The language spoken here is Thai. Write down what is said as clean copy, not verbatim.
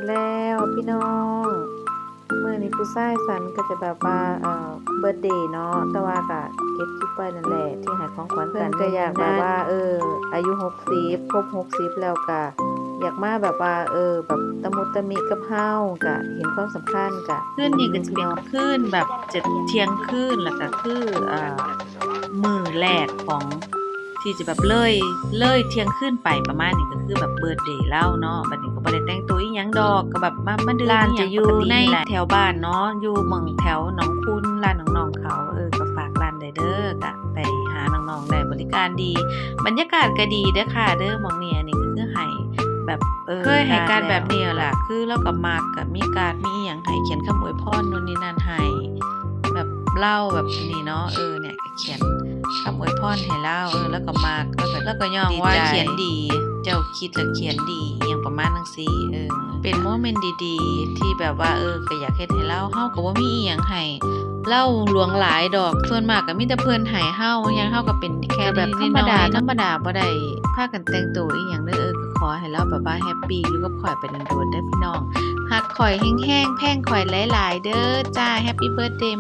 แล้วพี่น้องมื้อนี้ผู้ชายสันก็จะแบบว่าเบิร์ธเดย์เนาะแต่ว่าก็เก็บคลิปไว้นั่นแหละที่ให้ของขวัญกันก็อยากแบบว่าอายุ60ครบ60แล้วก็อยากมาแบบว่าแบบตะมุตะมิกับเฮาก็เห็นความสำคัญก็คืนนี้ก็จะเป็นคืนแบบจะเที่ยงคืนแล้วก็คือมื้อแรกของที่จะแบบเลยเที่ยงคืนไปประมาณนี้ก็คือแบบเบิร์ธเดย์แล้วเนาะบัดนี้ก็บ่ได้แต่งตัวอีหยังดอกก็แบบมาดื่มร้านจะอยู่ในแถวบ้านเนาะอยู่หม่องแถวหนองคุณร้านน้องๆเขาก็ฝากร้านได้เด้อก็ไปหาน้องๆได้บริการดีบรรยากาศก็ดีเด้อค่ะเด้อหม่องนี้อันนี้ก็คือให้แบบเคยให้การแบบนี้ล่ะคือเราก็มักก็มีการมีอีหยังให้เขียนคำอวยพรนู่นนี่นั่นให้แบบเล่าแบบนี้เนาะเนี่ยก็เขียนคำอวยพรให้เล่าแล้วก็มักแล้วก็ย่องว่าเขียนดีเจ้าคิดแล้วเขียนดีอหยังประมาณจังซี่เป็นโมเมนต์ดีๆที่แบบว่าก็อยากเฮ็ดให้เล่าเฮาก็บ่มีอีหยังให้เล่าหลวงหลายดอกส่วนมากก็มีแต่เพิ่นให้เฮาอย่างเฮาก็เป็นแค่แบบธรรมดาบ่ได้พากันแต่งตัวอีหยังเด้อก็ขอให้เราแบบว่าแฮปปี้อยู่กับข่อยไปโดนๆเด้อพี่น้องฮักข่อยแห้งๆแพงข่อยหลายๆเด้อจ้าแฮปปี้เบิร์ธเดย์